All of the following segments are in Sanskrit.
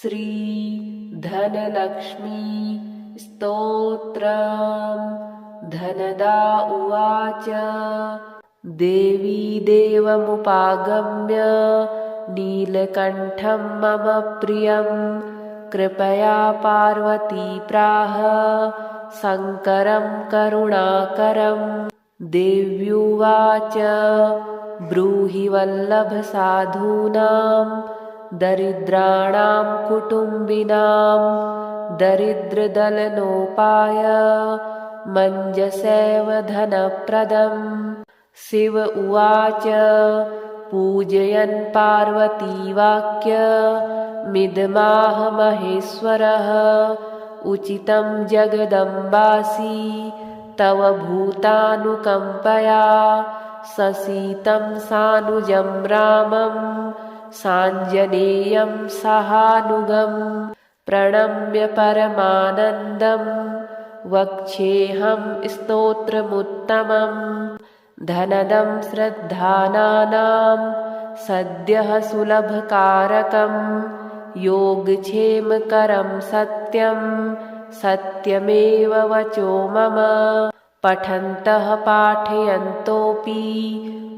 श्री धनलक्ष्मी स्तोत्रम्। धनदा उवाच देवी देवमुपागम्य नीलकण्ठं मम प्रियं कृपया पार्वती प्राह शङ्करं करुणाकरम्। देव्युवाच ब्रूहि वल्लभ साधूनां दरिद्राणां कुटुम्बिनां दरिद्रदलनोपाय मञ्जसैव धनप्रदम्। शिव उवाच पूजयन् पार्वतीवाक्यमिदमाह महेश्वरः उचितं जगदम्बासि तव भूतानुकम्पया ससीतं सानुजं रामं साञ्जनेयं सहानुगं प्रणम्य परमानन्दं वक्ष्येऽहं स्तोत्रमुत्तमम्। धनदं श्रद्धानां सद्यः सुलभकारकं योगक्षेमकरं सत्यं सत्यमेव वचो मम। पठन्तः पाठयन्तोऽपि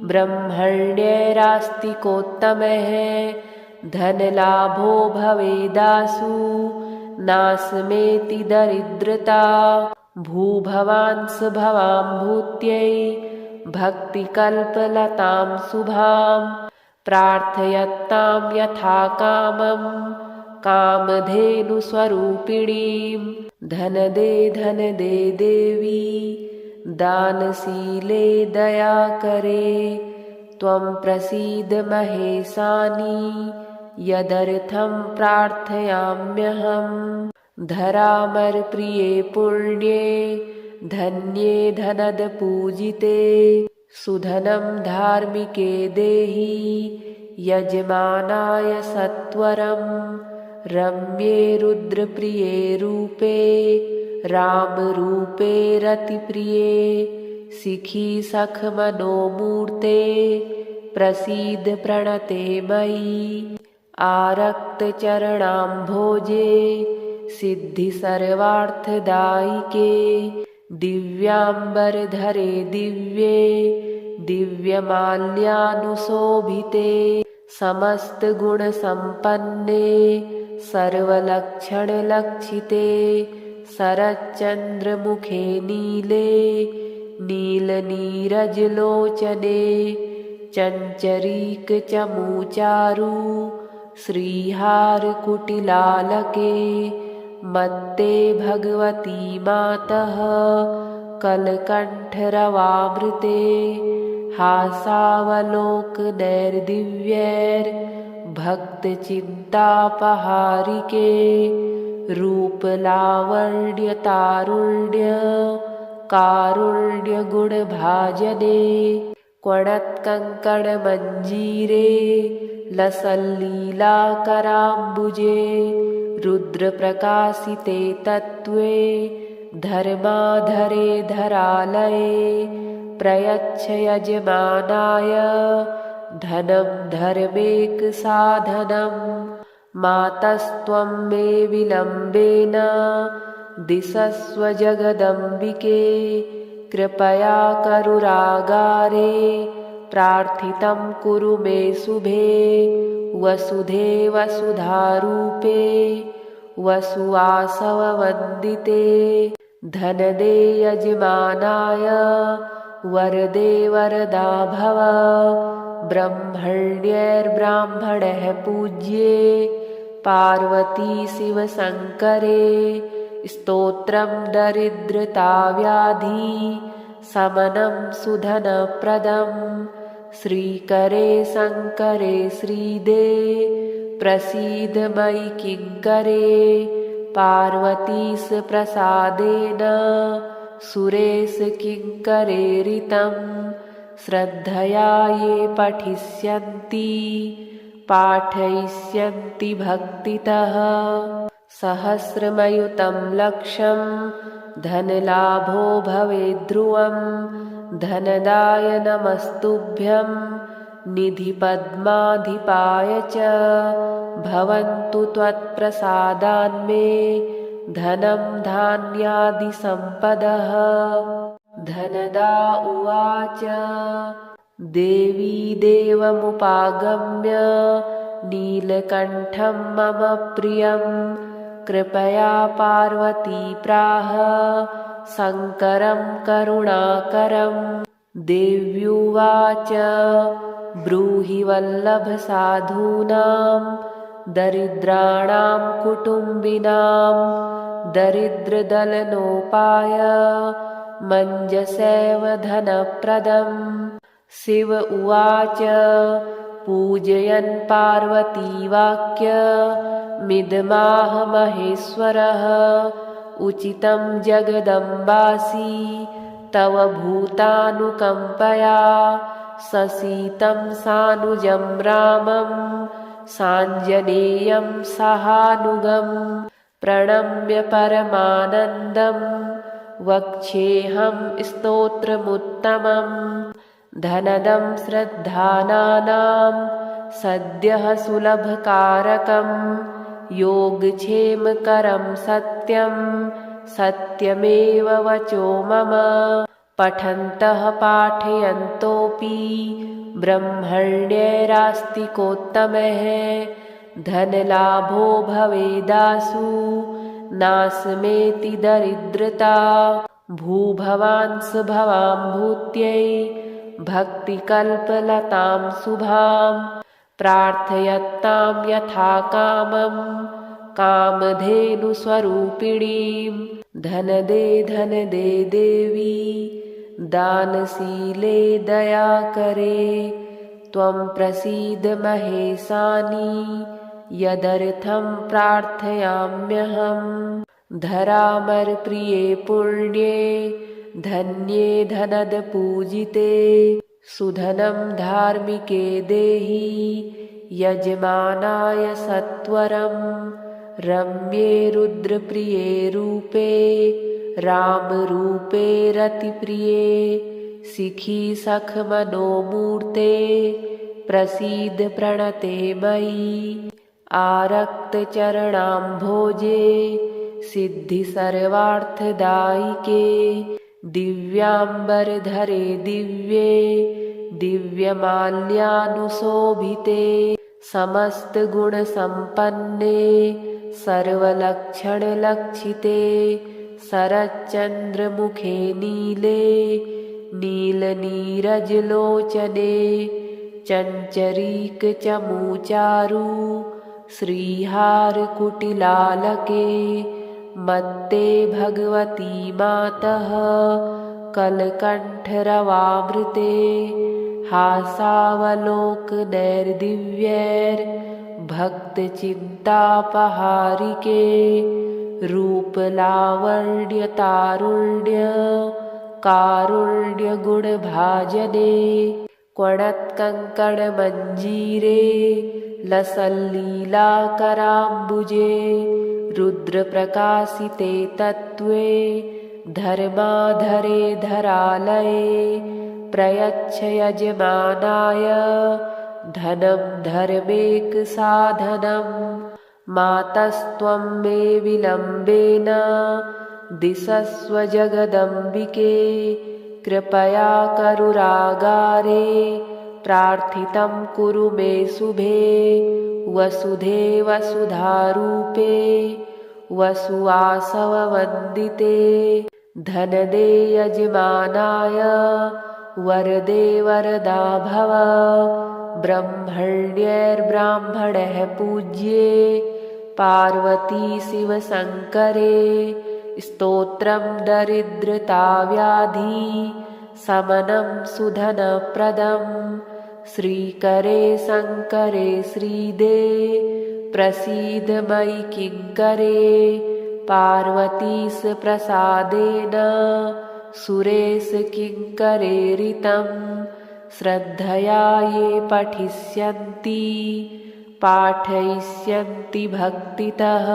ब्रह्मण्यैरास्तिकोत्तमः धनलाभो भवेदासु नाशमेति दरिद्रता। भूभवांस भवां भूत्यै भक्तिकल्पलतां शुभां प्रार्थयतां यथा कामं कामधेनुस्वरूपिणीं। धनदे धनदे देवी दानशीले दयाकरे त्वं प्रसीद महेशानि यदर्थं प्रार्थयाम्यहम्। धरामरप्रिये पुण्ये धन्ये धनदपूजिते सुधनं धार्मिके देहि यजमानाय सत्वरम्। रम्ये रुद्रप्रिये रूपे रामरूपे रतिप्रिये शिखी सखमनोमूर्ते प्रसीद प्रणते मयि। आरक्तचरणाम्भोजे सिद्धि सर्वार्थदायिके दिव्याम्बरधरे दिव्ये दिव्यमाल्यानुशोभिते समस्तगुणसम्पन्ने सर्वलक्षणलक्षिते शरच्चन्द्रमुखे नीले नीलनीरजलोचने चञ्चरीकचमूचारु श्रीहारकुटिलालके मत्ते भगवती मातः कलकण्ठरवामृते हासावलोकनैर्दिव्यैर्भक्तचिन्तापहारिके रूपलावण्यतारुण्य कारुण्यगुणभाजने क्वणत्कङ्कणमञ्जीरे लसल्लीलाकराम्बुजे रुद्रप्रकाशिते तत्त्वे धर्माधरे धरालये प्रयच्छ यजमानाय धनं धर्मेकसाधनं। मातस्त्वं मे विलम्बेन दिशस्व जगदम्बिके कृपया करुरागारे प्रार्थितं कुरु मे शुभे। वसुधे वसुधारूपे वसुवासववन्दिते धनदे यजमानाय वरदे वरदा भव। ब्रह्मण्यैर्ब्राह्मणः पूज्ये पार्वती शिवशङ्करे स्तोत्रं दरिद्रताव्याधि शमनं सुधनप्रदम्। श्रीकरे शङ्करे श्रीदे प्रसीद मयि किङ्करे पार्वतीश प्रसादेन सुरेश किङ्करेरितं। श्रद्धया ये पठिष्यन्ति पाठयिष्यन्ति भक्तितः सहस्रमयुतं लक्षं धनलाभो भवेद्ध्रुवं। धनदाय नमस्तुभ्यं निधिपद्माधिपाय च भवन्तु त्वत्प्रसादान्मे धनं धान्यादिसम्पदः। धनदा उवाच देवी देवमुपागम्य नीलकण्ठं मम प्रियं कृपया पार्वती प्राह शङ्करं करुणाकरं। देव्युवाच ब्रूहि वल्लभ साधूनां दरिद्राणां कुटुम्बिनां दरिद्रदलनोपाय मञ्जसैव धनप्रदम्। शिव उवाच पूजयन् पार्वतीवाक्यमिदमाह महेश्वरः उचितं जगदम्बासि तव भूतानुकम्पया ससीतं सानुजं रामं साञ्जनेयं सहानुगं प्रणम्य परमानन्दं वक्ष्येऽहं स्तोत्रमुत्तमम्। धनदं श्रद्धानानां सद्यः सुलभकारकं योगक्षेमकरं सत्यं सत्यमेव वचो मम। पठन्तः पाठयन्तोऽपि ब्रह्मण्यैरास्तिकोत्तमः धनलाभो भवेदासु नाशमेति दरिद्रता। भूभवांस भवां भूत्यै भक्तिकल्पलतां शुभां प्रार्थयतां यथा कामं कामधेनुस्वरूपिणीं। धनदे धनदे देवी दानशीले दयाकरे त्वं प्रसीद महेशानि यदर्थं प्रार्थयाम्यहम्। धरामरप्रिये पुण्ये धन्ये धनदपूजिते सुधनं धार्मिके देहि यजमानाय सत्वरं। रम्ये रुद्रप्रिये रूपे रामरूपे रतिप्रिये शिखी सखमनोमूर्ते प्रसीद प्रणते मयि। आरक्तचरणाम्भोजे सिद्धि सर्वार्थदायिके दिव्याम्बरधरे दिव्ये दिव्यमाल्यानुशोभिते समस्तगुणसम्पन्ने सर्वलक्षणलक्षिते शरच्चन्द्रमुखे नीले नीलनीरजलोचने चञ्चरीकचमूचारु श्रीहारकुटिलालके मत्ते भगवती मातः कलकण्ठरवामृते हासावलोकनैर्दिव्यैर्भक्तचिन्तापहारिके रूपलावण्यतारुण्य कारुण्यगुणभाजने क्वणत्कङ्कणमञ्जीरे लसल्लीलाकराम्बुजे रुद्रप्रकाशिते तत्त्वे धर्माधरे धरालये प्रयच्छ यजमानाय धनं धर्मेकसाधनं। मातस्त्वं मे विलम्बेन दिशस्व जगदम्बिके कृपया करुरागारे प्रार्थितं कुरु मे शुभे। वसुधे वसुधारूपे वसुवासववन्दिते धनदे यजमानाय वरदे वरदा भव। ब्रह्मण्यैर्ब्राह्मणः पूज्ये पार्वती शिवशङ्करे स्तोत्रं दरिद्रताव्याधि शमनं सुधनप्रदं। श्रीकरे शङ्करे श्रीदे प्रसीद मयि किङ्करे पार्वतीश प्रसादेन सुरेश किङ्करेरितं। श्रद्धया ये पठिष्यन्ति पाठयिष्यन्ति भक्तितः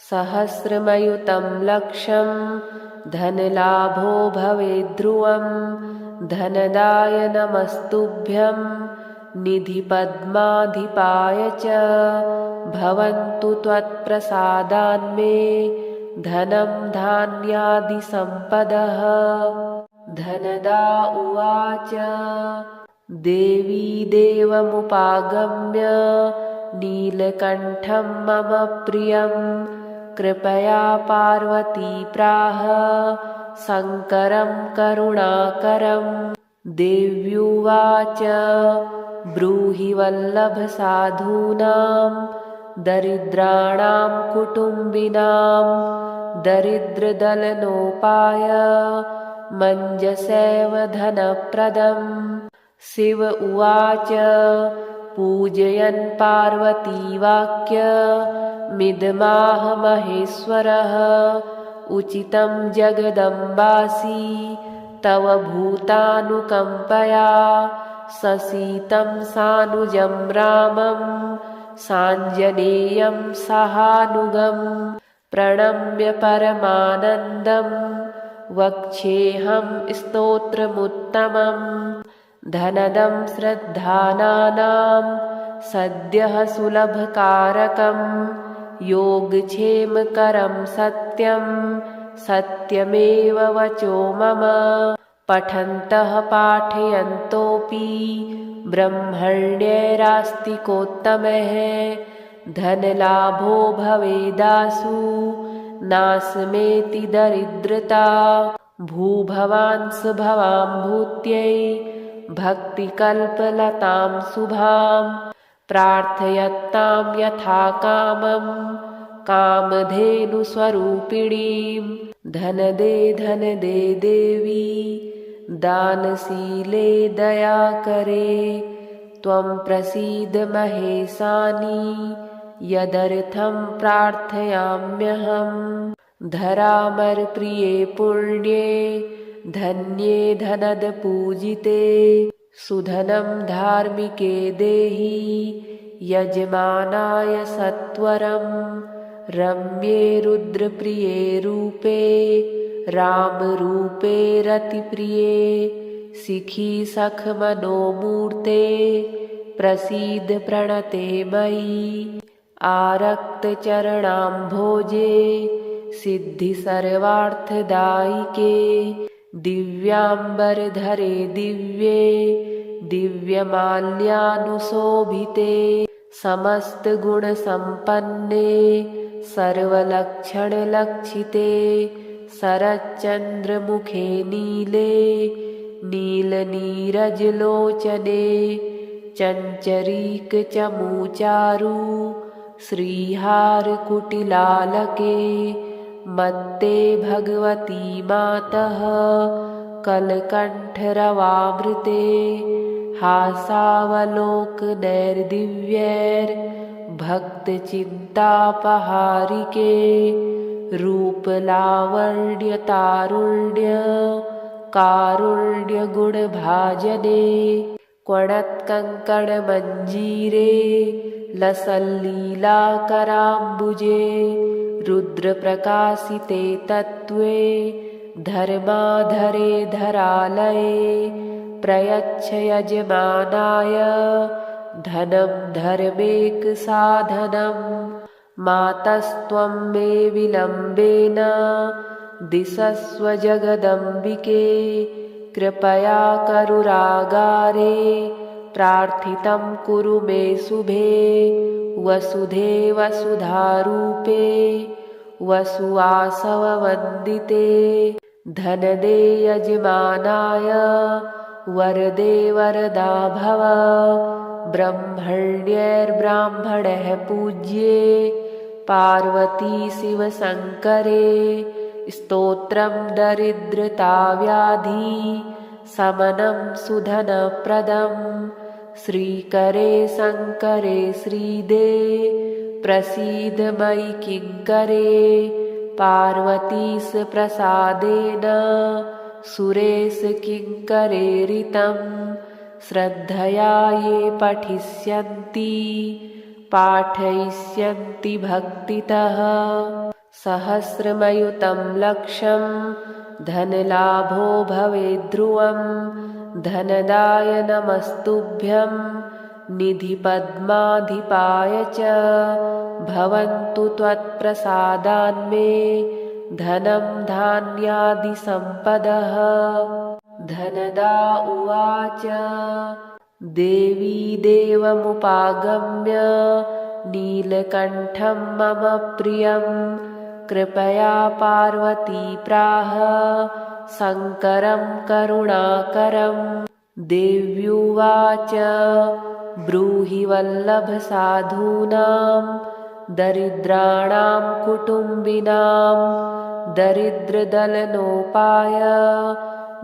सहस्रमयुतं लक्षं धनलाभो भवेद्ध्रुवं। धनदाय नमस्तुभ्यं निधिपद्माधिपाय च भवन्तु त्वत्प्रसादान्मे धनं धान्यादिसम्पदः। धनदा उवाच देवी देवमुपागम्य नीलकण्ठं मम प्रियं कृपया पार्वती प्राह शङ्करं करुणाकरं। देव्युवाच ब्रूहि वल्लभ साधूनां दरिद्राणां कुटुम्बिनां दरिद्रदलनोपाय मञ्जसैव धनप्रदम्। शिव उवाच पूजयन् पार्वती वाक्यमिदमाह महेश्वरः उचितं जगदम्बासि तव भूतानुकम्पया ससीतं सानुजं रामं साञ्जनेयं सहानुगं प्रणम्य परमानन्दं वक्ष्येऽहं स्तोत्रमुत्तमम्। धनदं श्रद्धानानां सद्यः सुलभकारकं योगक्षेमकरं सत्यं सत्यमेव वचो मम। पठन्तः पाठयन्तोऽपि ब्रह्मण्यैरास्तिकोत्तमः धनलाभो भवेदासु नाशमेति दरिद्रता। भूभवांस भवां भूत्यै भक्तिकल्पलतां शुभां प्रार्थयतां यथा कामं कामधेनुस्वरूपिणीं। धनदे धनदे देवी दानशीले दयाकरे त्वं प्रसीद महेशानि यदर्थं प्रार्थयाम्यहम्। धरामरप्रिये पुण्ये धन्ये धनदपूजिते सुधनं धार्मिके देहि यजमानाय सत्वरं। रम्ये रुद्रप्रिये रूपे रामरूपे रतिप्रिये शिखी सखमनोमूर्ते प्रसीद प्रणते मयि। आरक्तचरणाम्भोजे सिद्धि सर्वार्थदायिके दिव्याम्बरधरे दिव्ये दिव्यमाल्यानुशोभिते समस्तगुणसम्पन्ने सर्वलक्षणलक्षिते शरच्चन्द्रमुखे नीले नीलनीरजलोचने चञ्चरीकचमूचारु श्रीहारकुटिलालके मत्ते भगवती मातः कलकण्ठरवामृते हासावलोकनैर्दिव्यैर्भक्तचिन्तापहारिके रूपलावण्यतारुण्य कारुण्यगुणभाजने क्वणत्कङ्कणमञ्जीरे लसल्लीलाकराम्बुजे रुद्रप्रकाशिते तत्त्वे धर्माधरे धरालये प्रयच्छ यजमानाय धनं धर्मेकसाधनं। मातस्त्वं मे विलम्बेन दिशस्व जगदम्बिके कृपया करुरागारे प्रार्थितं कुरु मे शुभे। वसुधे वसुधारूपे वसुवासववन्दिते धनदे यजमानाय वरदे वरदा भव। ब्रह्मण्यैर्ब्राह्मणः पूज्ये पार्वती शिवशङ्करे स्तोत्रं दरिद्रताव्याधि शमनं सुधनप्रदं। श्रीकरे शङ्करे श्रीदे प्रसीद मयि किङ्करे पार्वतीश प्रसादेन सुरेश किङ्करेरितं। श्रद्धया ये पठिष्यन्ति पाठयिष्यन्ति भक्तितः सहस्रमयुतं लक्षं धनलाभो भवेद्ध्रुवं। धनदाय नमस्तुभ्यं निधिपद्माधिपाय च भवन्तु त्वत्प्रसादान्मे धनं धान्यादिसम्पदः। धनदा उवाच देवी देवमुपागम्य नीलकण्ठं मम प्रियं कृपया पार्वती प्राह शङ्करं करुणाकरम्। देव्युवाच ब्रूहि वल्लभसाधूनां दरिद्राणां कुटुम्बिनां दरिद्रदलनोपाय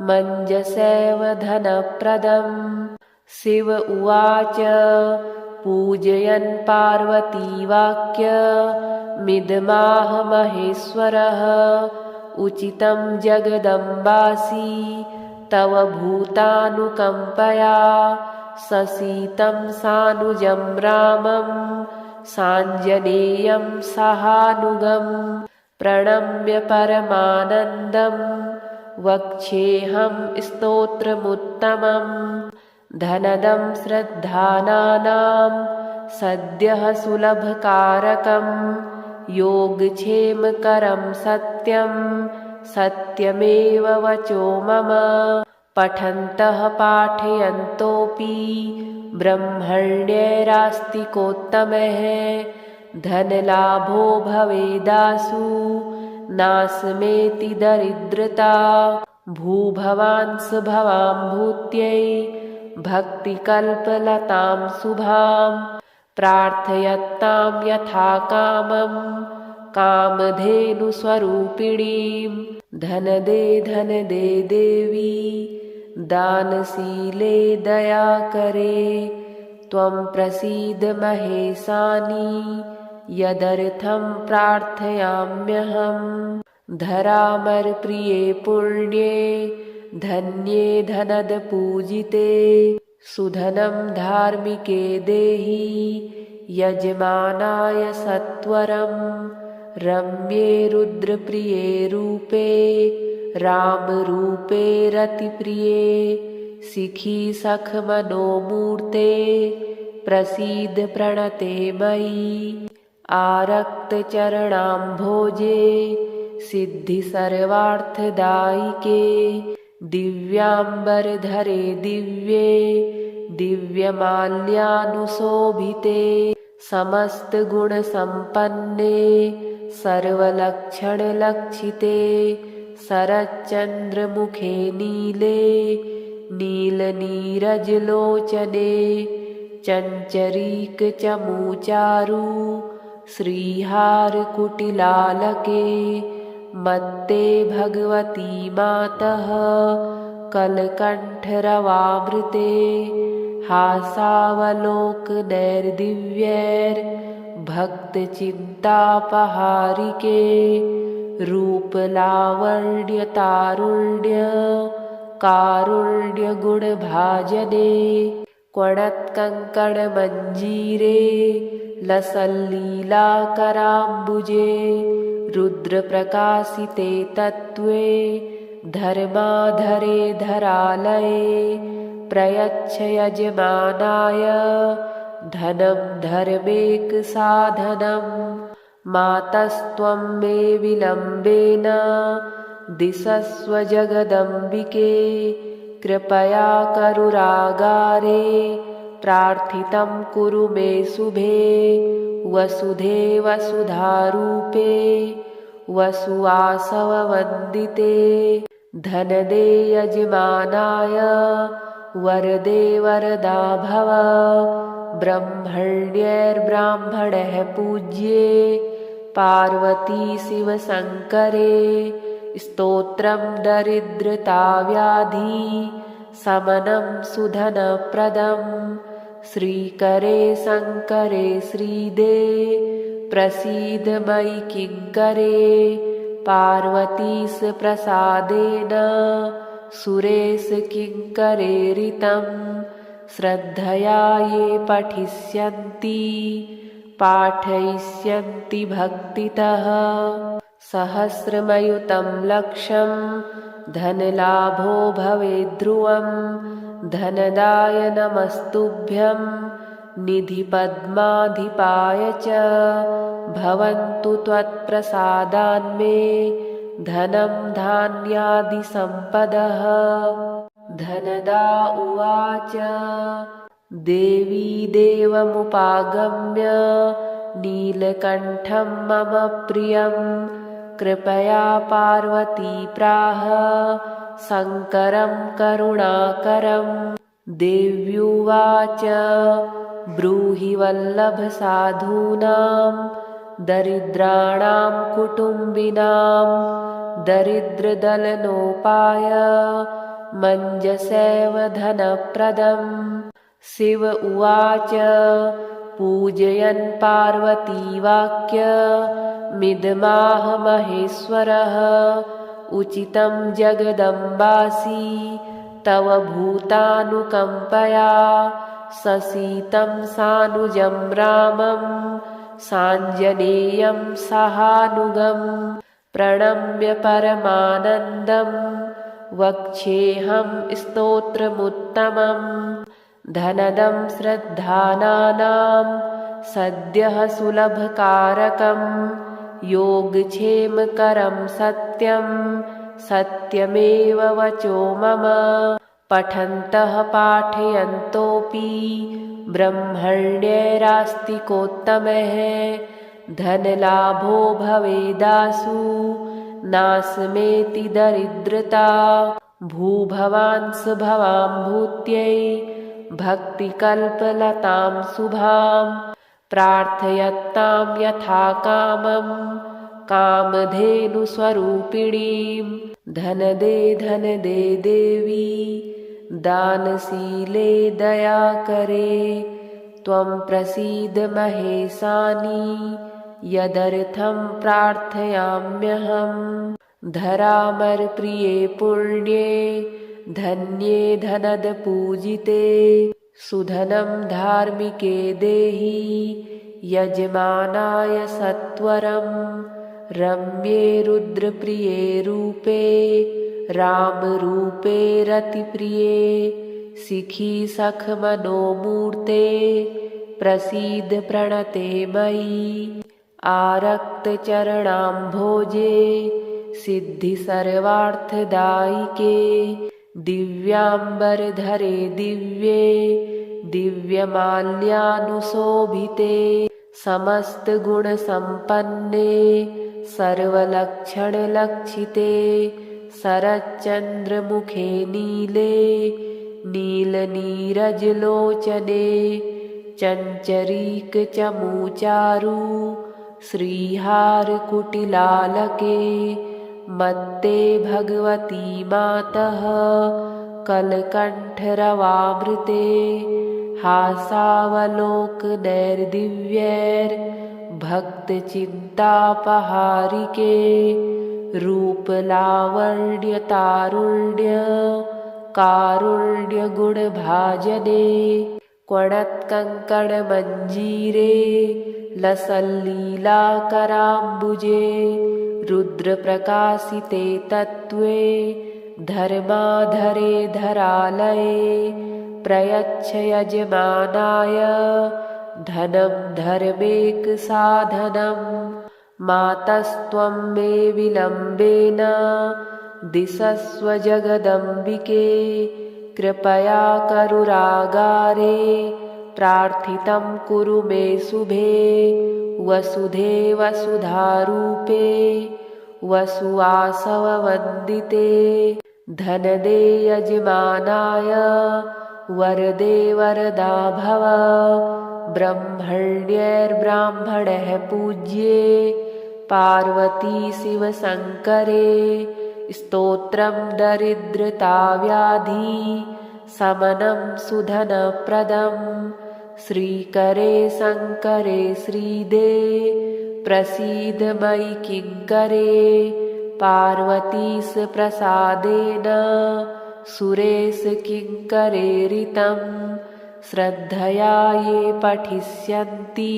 मञ्जसैव धनप्रदम्। शिव उवाच पूजयन् पार्वतीवाक्यमिदमाह महेश्वरः उचितं जगदम्बासि तव भूतानुकम्पया ससीतं सानुजं रामं साञ्जनेयं सहानुगं प्रणम्य परमानन्दं वक्ष्येऽहं स्तोत्रमुत्तमम्। धनदं श्रद्धानां सद्यः सुलभकारकं योगक्षेमकरं सत्यं सत्यमेव वचो मम। पठन्तः पाठयन्तोऽपि ब्रह्मण्यैरास्तिकोत्तमः धनलाभो भवेदासु नाशमेति दरिद्रता। भूभवांस भवां भूत्यै भक्तिकल्पलतां शुभां प्रार्थयतां यथा कामं कामधेनुस्वरूपिणीं। धनदे धनदे देवी दानशीले दयाकरे त्वं प्रसीद महेशानि यदर्थं प्रार्थयाम्यहम्। धरामरप्रिये पुण्ये धन्ये धनदपूजिते सुधनं धार्मिके देहि यजमानाय सत्वरम्। रम्ये रुद्रप्रिये रूपे रामरूपे रतिप्रिये शिखी सखमनोमूर्ते प्रसीद प्रणते मयि। आरक्तचरणाम्भोजे सिद्धि सर्वार्थदायिके दिव्याम्बरधरे दिव्ये दिव्यमाल्यानुशोभिते समस्तगुणसम्पन्ने सर्वलक्षणलक्षिते शरच्चन्द्रमुखे नीले नीलनीरजलोचने चञ्चरीकचमूचारु श्रीहारकुटिलालके मत्ते भगवती मातः कलकण्ठरवामृते हासावलोकनैर्दिव्यैर्भक्तचिन्तापहारिके रूपलावण्यतारुण्य कारुण्यगुणभाजने क्वणत्कङ्कणमञ्जीरे लसल्लीलाकराम्बुजे रुद्रप्रकाशिते तत्त्वे धर्माधरे धरालये प्रयच्छ यजमानाय धनं धर्मेकसाधनं। मातस्त्वं मे विलम्बेन दिशस्व जगदम्बिके कृपया करुरागारे प्रार्थितं कुरु मे शुभे। वसुधे वसुधारूपे वसुवासववन्दिते धनदे यजमानाय वरदे वरदा भव। ब्रह्मण्यैर्ब्राह्मणः पूज्ये पार्वती शिवशङ्करे स्तोत्रं दरिद्रताव्याधि शमनं सुधनप्रदम्। श्रीकरे शङ्करे श्रीदे प्रसीद मयि किङ्करे पार्वतीश प्रसादेन सुरेश किङ्करेरितं। श्रद्धया ये पठिष्यन्ति पाठयिष्यन्ति भक्तितः सहस्रमयुतं लक्षं धनलाभो भवेद्ध्रुवं। धनदाय नमस्तुभ्यं निधिपद्माधिपाय च भवन्तु त्वत्प्रसादान्मे धनं धान्यादिसम्पदः। धनदा उवाच देवी देवमुपागम्य नीलकण्ठं मम प्रियं कृपया पार्वती प्राह शङ्करं करुणाकरं। देव्युवाच ब्रूहि वल्लभ साधूनां दरिद्राणां कुटुम्बिनां दरिद्रदलनोपाय मञ्जसैव धनप्रदम्। शिव उवाच पूजयन् पार्वतीवाक्यमिदमाह महेश्वरः उचितं जगदम्बासि तव भूतानुकम्पया ससीतं सानुजं रामं साञ्जनेयं सहानुगं प्रणम्य परमानन्दं वक्ष्येऽहं स्तोत्रमुत्तमम्। धनदं श्रद्धानानां सद्यः सुलभकारकं योगक्षेमकरं सत्यं सत्यमेव वचो मम। पठन्तः पाठयन्तोऽपि ब्रह्मण्यैरास्तिकोत्तमः धनलाभो भवेदासु नाशमेति दरिद्रता। भूभवांस भवां भूत्यै भक्तिकल्पलतां शुभां प्रार्थयतां यथा कामं कामधेनुस्वरूपिणीं। धनदे धनदे देवी दानशीले दयाकरे त्वं प्रसीद महेशानि यदर्थं प्रार्थयाम्यहम्। धरामरप्रिये पुण्ये धन्ये धनदपूजिते सुधनं धार्मिके देहि यजमानाय सत्वरं। रम्ये रुद्रप्रिये रूपे रामरूपे रतिप्रिये शिखी सखमनोमूर्ते प्रसीद प्रणते मयि। आरक्तचरणाम्भोजे सिद्धि सर्वार्थदायिके दिव्याम्बरधरे दिव्ये दिव्यमाल्यानुशोभिते समस्तगुणसम्पन्ने सर्वलक्षणलक्षिते शरच्चन्द्रमुखे नीले नीलनीरजलोचने चञ्चरीकचमूचारु श्रीहारकुटिलालके मत्ते भगवती मातः कलकण्ठरवामृते हासावलोकनैर्दिव्यैर्भक्तचिन्तापहारिके रूपलावण्यतारुण्य कारुण्यगुणभाजने क्वणत्कङ्कणमञ्जीरे लसल्लीलाकराम्बुजे रुद्रप्रकाशिते तत्त्वे धर्माधरे धरालये प्रयच्छ यजमानाय धनं धर्मेकसाधनं। मातस्त्वं मे विलम्बेन दिशस्व जगदम्बिके कृपया करुरागारे प्रार्थितं कुरु मे शुभे। वसुधे वसुधारूपे वसुवासववन्दिते धनदे यजमानाय वरदे वरदा भव। ब्रह्मण्यैर्ब्राह्मणः पूज्ये पार्वती शिवशङ्करे स्तोत्रं दरिद्रताव्याधि शमनं सुधनप्रदं। श्रीकरे शङ्करे श्रीदे प्रसीद मयि किङ्करे पार्वतीश प्रसादेन सुरेश किङ्करेरितं। श्रद्धया ये पठिष्यन्ति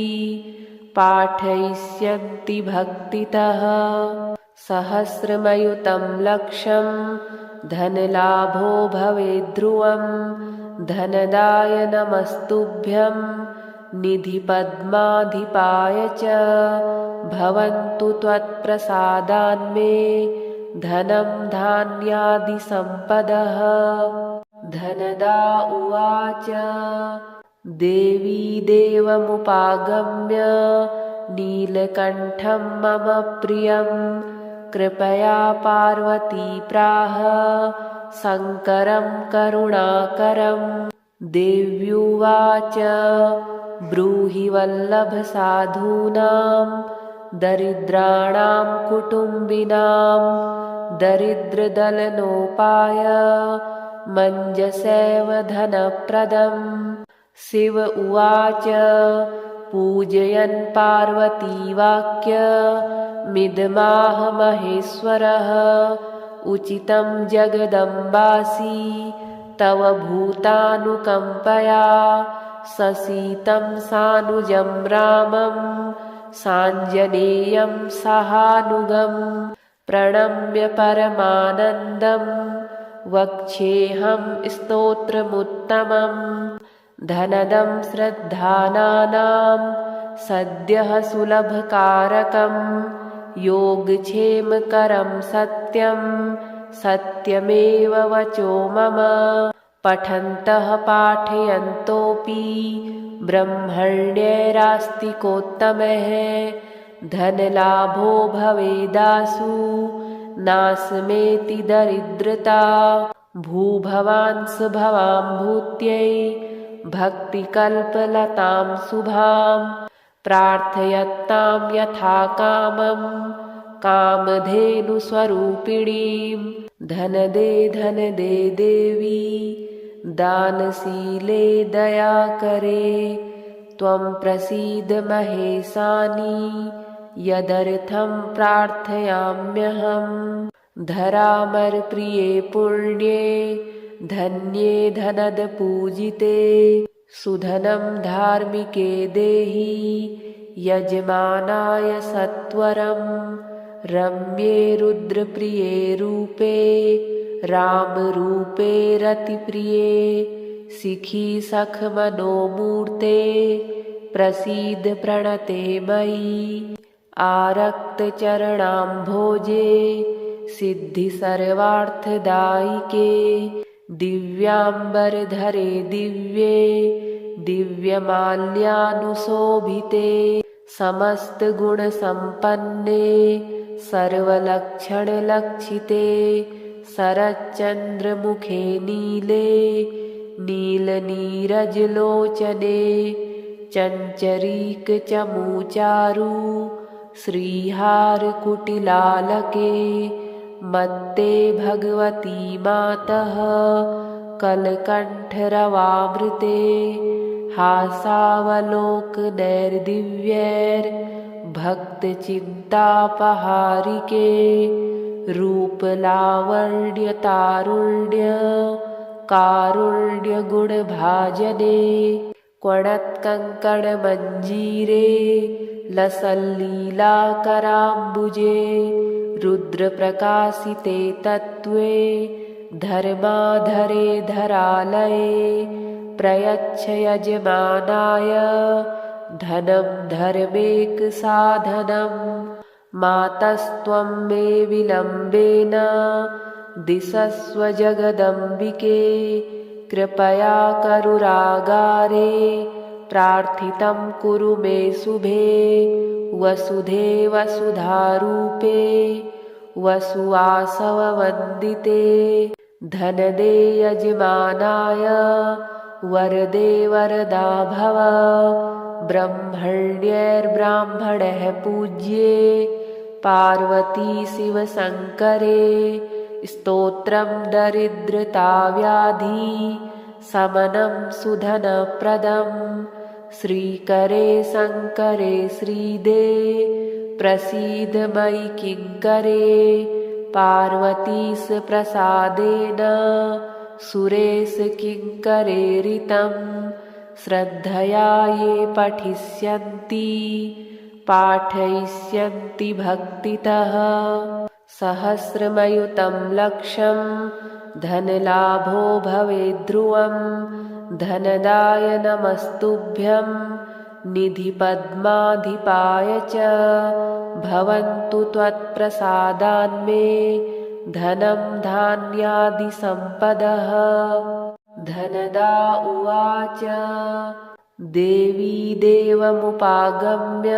पाठयिष्यन्ति भक्तितः सहस्रमयुतं लक्षं धनलाभो भवेद्ध्रुवं। धनदाय नमस्तुभ्यं निधिपद्माधिपाय च भवन्तु त्वत्प्रसादान्मे धनं धान्यादिसम्पदः। धनदा उवाच देवी देवमुपागम्य नीलकण्ठं मम प्रियं कृपया पार्वती प्राह शङ्करं करुणाकरं। देव्युवाच ब्रूहि वल्लभसाधूनां दरिद्राणां कुटुम्बिनां दरिद्रदलनोपाय मञ्जसैव धनप्रदम्। शिव उवाच पूजयन् पार्वती वाक्यमिदमाह महेश्वरः उचितं जगदम्बासि तव भूतानुकम्पया ससीतं सानुजं रामं साञ्जनेयं सहानुगं प्रणम्य परमानन्दं वक्ष्येऽहं स्तोत्रमुत्तमम्। धनदं श्रद्धानानां सद्यः सुलभकारकं योगक्षेमकरं सत्यं सत्यमेव वचो मम। पठन्तः पाठयन्तोऽपि ब्रह्मण्यैरास्तिकोत्तमः धनलाभो भवेदासु नाशमेति दरिद्रता। भूभवांस भवां भूत्यै भक्तिकल्पलतां शुभां प्रार्थयतां यथा कामं कामधेनुस्वरूपिणीं। धनदे धनदे देवी दानशीले दयाकरे त्वं प्रसीद महेशानि यदर्थं प्रार्थयाम्यहम्। धरामरप्रिये पुण्ये धन्ये धनदपूजिते सुधनं धार्मिके देहि यजमानाय सत्वरं। रम्ये रुद्रप्रिये रूपे रामरूपे रतिप्रिये शिखी सखमनोमूर्ते प्रसीद प्रणते मयि। आरक्तचरणाम्भोजे सिद्धि सर्वार्थदायिके दिव्याम्बरधरे दिव्ये दिव्यमाल्यानुशोभिते समस्तगुणसम्पन्ने सर्वलक्षणलक्षिते शरच्चन्द्रमुखे नीले नीलनीरजलोचने चञ्चरीकचमूचारु श्रीहारकुटिलालके मत्ते भगवती मातः कलकण्ठरवामृते हासावलोकनैर्दिव्यैर्भक्तचिन्तापहारिके रूपलावण्यतारुण्य कारुण्यगुणभाजने क्वणत्कङ्कणमञ्जीरे लसल्लीलाकराम्बुजे रुद्रप्रकाशिते तत्त्वे धर्माधरे धरालये प्रयच्छ यजमानाय धनं धर्मेकसाधनम्। मातस्त्वं मे विलम्बेन दिशस्व जगदम्बिके कृपया करुरागारे प्रार्थितं कुरु मे शुभे। वसुधे वसुधारूपे वसुवासववन्दिते धनदे यजमानाय वरदे वरदा भव। ब्रह्मण्यैर्ब्राह्मणः पूज्ये पार्वती शिवशङ्करे स्तोत्रं दरिद्रताव्याधि शमनं सुधनप्रदं। श्रीकरे शङ्करे श्रीदे प्रसीद मयि किङ्करे पार्वतीश प्रसादेन सुरेश किङ्करेरितं। श्रद्धया ये पठिष्यन्ति पाठयिष्यन्ति भक्तितः सहस्रमयुतं लक्षं धनलाभो भवेद्ध्रुवं। धनदाय नमस्तुभ्यं निधिपद्माधिपाय च भवन्तु त्वत्प्रसादान्मे धनं धान्यादिसम्पदः। धनदा उवाच देवी देवमुपागम्य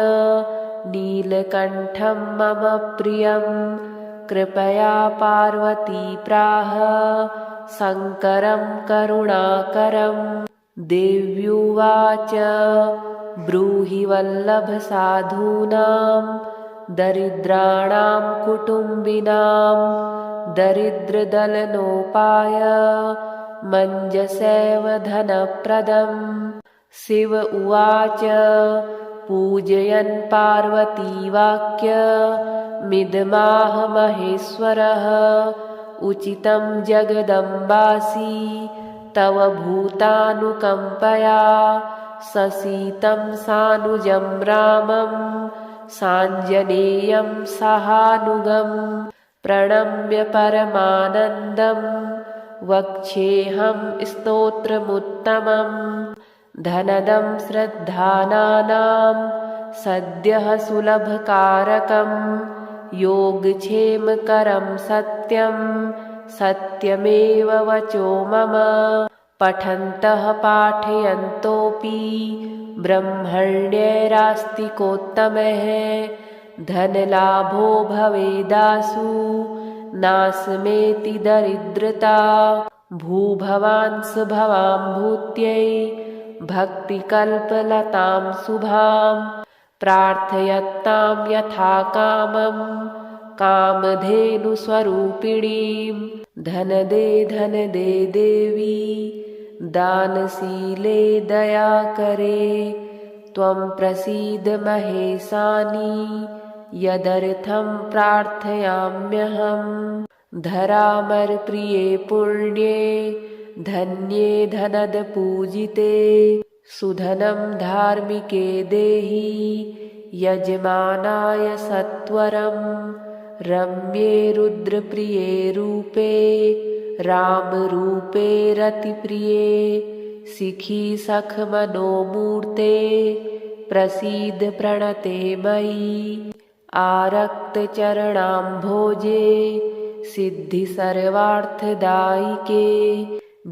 नीलकण्ठं मम प्रियं कृपया पार्वती प्राह शङ्करं करुणाकरम्। देव्युवाच ब्रूहि वल्लभसाधूनां दरिद्राणां कुटुम्बिनां दरिद्रदलनोपाय मञ्जसैव धनप्रदम्। शिव उवाच पूजयन् पार्वतीवाक्यमिदमाह महेश्वरः उचितं जगदम्बासि तव भूतानुकम्पया ससीतं सानुजं रामं साञ्जनेयं सहानुगं प्रणम्य परमानन्दं वक्ष्येऽहं स्तोत्रमुत्तमम्। धनदं श्रद्धानां सद्यः सुलभकारकं योगक्षेमकरं सत्यं सत्यमेव वचो मम। पठन्तः पाठयन्तोऽपि ब्रह्मण्यैरास्तिकोत्तमः धनलाभो भवेदासु नास्मेति दरिद्रता। भूभवांस भवां भूत्यै भक्तिकल्पलतां शुभां प्रार्थयतां यथा कामं कामधेनुस्वरूपिणीं। धनदे धनदे देवी दानशीले दयाकरे त्वं प्रसीद महेशानि यदर्थं प्रार्थयाम्यहम्। धरामरप्रिये पुण्ये धन्ये धनदपूजिते सुधनं धार्मिके देहि यजमानाय सत्वरम्। रम्ये रुद्रप्रिये रूपे रामरूपे रतिप्रिये शिखी सखमनोमूर्ते प्रसीद प्रणते मयि। आरक्तचरणाम्भोजे सिद्धि सर्वार्थदायिके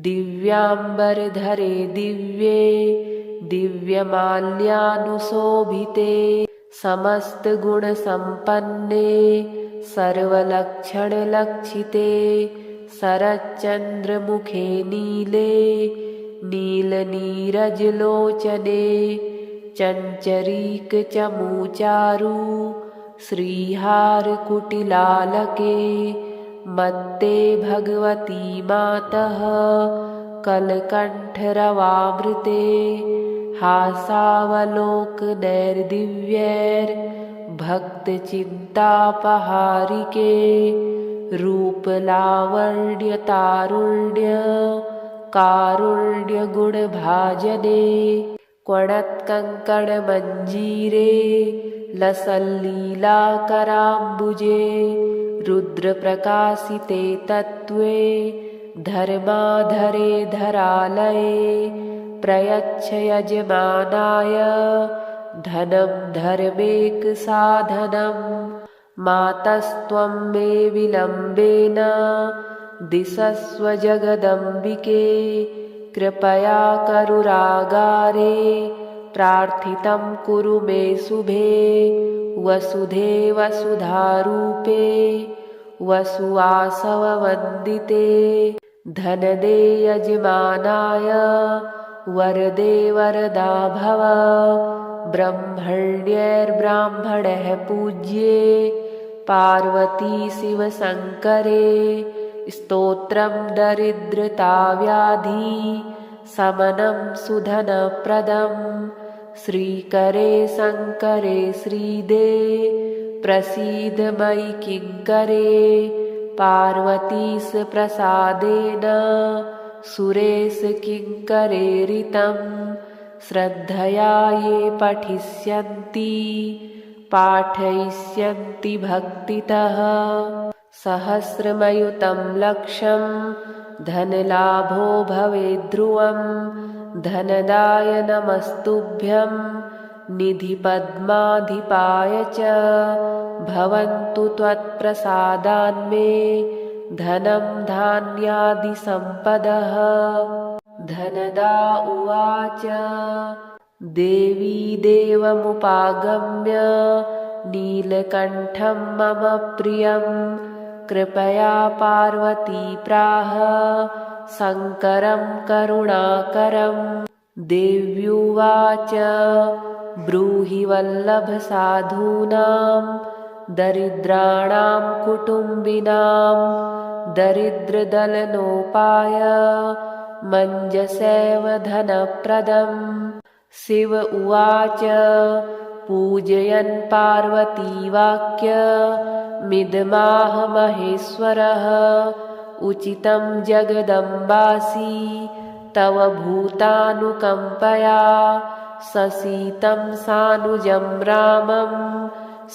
दिव्याम्बरधरे दिव्ये दिव्यमाल्यानुशोभिते समस्तगुणसम्पन्ने सर्वलक्षणलक्षिते शरच्चन्द्रमुखे नीले नीलनीरजलोचने चञ्चरीकचमूचारु श्रीहारकुटिलालके मत्ते भगवती मातः कलकण्ठरवामृते हासावलोकनैर्दिव्यैर्भक्तचिन्तापहारिके रूपलावण्यतारुण्य कारुण्यगुणभाजने क्वणत्कङ्कणमञ्जीरे लसल्लीलाकराम्बुजे रुद्रप्रकाशिते तत्त्वे धर्माधरे धरालये प्रयच्छ यजमानाय धनं धर्मेकसाधनं। मातस्त्वं मे विलम्बेन दिशस्व जगदम्बिके कृपया करुरागारे प्रार्थितं कुरु मे शुभे। वसुधे वसुधारूपे वसुवासववन्दिते धनदे यजमानाय वरदे वरदा भव। ब्रह्मण्यैर्ब्राह्मणः पूज्ये पार्वती शिवशङ्करे स्तोत्रं दरिद्रताव्याधि शमनं सुधनप्रदम्। श्रीकरे शङ्करे श्रीदे प्रसीद मयि किङ्करे पार्वतीश प्रसादेन सुरेश किङ्करेरितं। श्रद्धया ये पठिष्यन्ति पाठयिष्यन्ति भक्तितः सहस्रमयुतं लक्षं धनलाभो भवेद्ध्रुवं। धनदाय नमस्तुभ्यं निधिपद्माधिपाय च भवन्तु त्वत्प्रसादान्मे धनं धान्यादिसम्पदः। धनदा उवाच देवी देवमुपागम्य नीलकण्ठं मम प्रियं कृपया पार्वती प्राह शङ्करं करुणाकरम्। देव्युवाच ब्रूहि वल्लभ साधूनां दरिद्राणां कुटुम्बिनां दरिद्रदलनोपाय मञ्जसैव धनप्रदम्। शिव उवाच पूजयन् पार्वतीवाक्यमिदमाह महेश्वरः उचितं जगदम्बासि तव भूतानुकम्पया ससीतं सानुजं रामं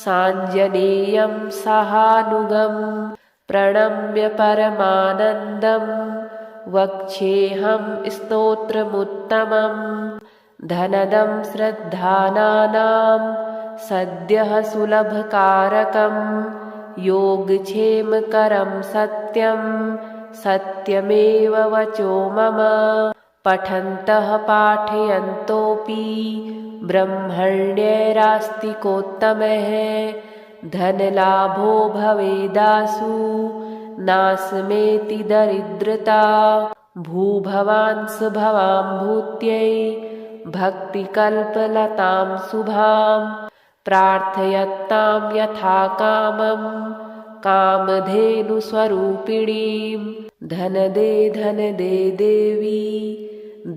साञ्जनेयं सहानुगं प्रणम्य परमानन्दं वक्ष्येऽहं स्तोत्रमुत्तमम्। धनदं श्रद्धानां सद्यः सुलभकारकं योगक्षेमकरं सत्यं सत्यमेव वचो मम। पठन्तः पाठयन्तोऽपि ब्रह्मण्यैरास्तिकोत्तमः धनलाभो भवेदासु नाशमेति दरिद्रता। भूभवांस भवां भूत्यै भक्तिकल्पलतां शुभां प्रार्थयतां यथा कामं कामधेनुस्वरूपिणीं। धनदे धनदे देवी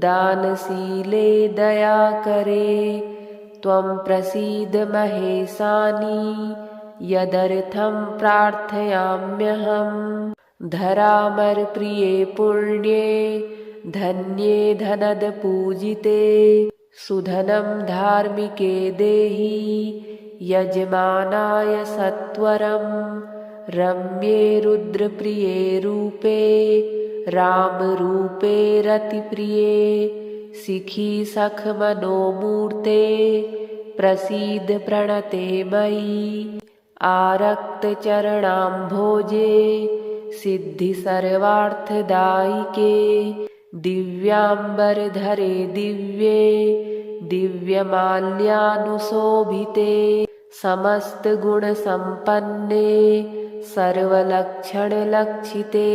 दानशीले दयाकरे त्वं प्रसीद महेशानि यदर्थं प्रार्थयाम्यहम्। धरामरप्रिये पुण्ये धन्ये धनदपूजिते सुधनं धार्मिके देहि यजमानाय सत्वरं। रम्ये रुद्रप्रिये रूपे रामरूपे रतिप्रिये शिखी सखमनोमूर्ते प्रसीद प्रणते मयि। आरक्तचरणाम्भोजे सिद्धि सर्वार्थदायिके दिव्याम्बरधरे दिव्ये दिव्यमाल्यानुशोभिते समस्तगुणसम्पन्ने सर्वलक्षणलक्षिते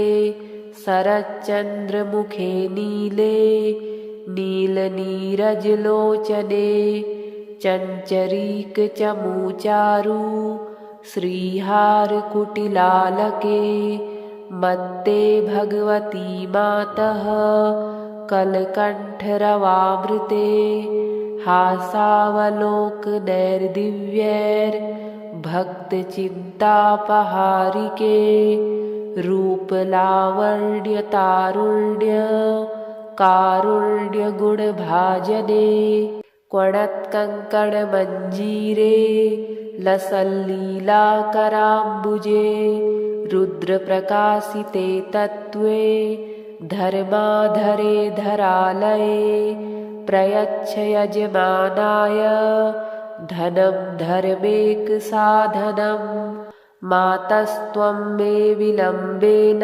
शरच्चन्द्रमुखे नीले नीलनीरजलोचने चञ्चरीकचमूचारु श्रीहारकुटिलालके मत्ते भगवती मातः कलकण्ठरवामृते हासावलोकनैर्दिव्यैर्भक्तचिन्तापहारिके रूपलावण्यतारुण्य कारुण्यगुणभाजने क्वणत्कङ्कणमञ्जीरे लसल्लीलाकराम्बुजे रुद्रप्रकाशिते तत्त्वे धर्माधरे धरालये प्रयच्छ यजमानाय धनं धर्मेकसाधनं। मातस्त्वं मे विलम्बेन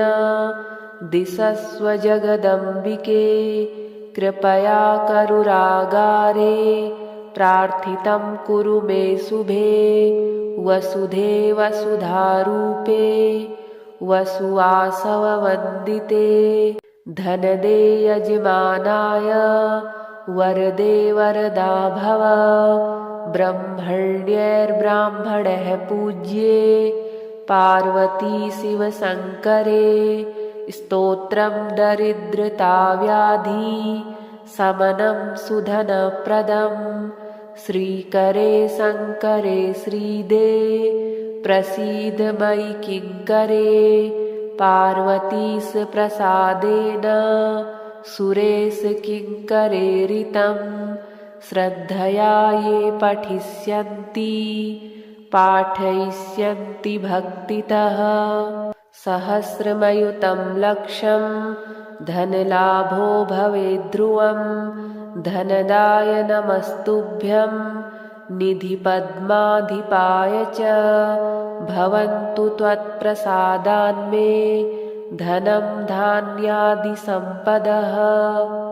दिशस्व जगदम्बिके कृपया करुरागारे प्रार्थितं कुरु मे शुभे। वसुधे वसुधारूपे वसुवासववन्दिते धनदे यजमानाय वरदे वरदा भव। ब्रह्मण्यैर्ब्राह्मणः पूज्ये पार्वती शिवशङ्करे स्तोत्रं दरिद्रताव्याधि शमनं सुधनप्रदं। श्रीकरे शङ्करे श्रीदे प्रसीद मयि किङ्करे पार्वतीश प्रसादेन सुरेश किङ्करेरितं। श्रद्धया ये पठिष्यन्ति पाठयिष्यन्ति भक्तितः सहस्रमयुतं लक्षं धनलाभो भवेद्ध्रुवं। धनदाय नमस्तुभ्यं निधिपद्माधिपाय च भवन्तु त्वत्प्रसादान्मे धनं धान्यादिसम्पदः।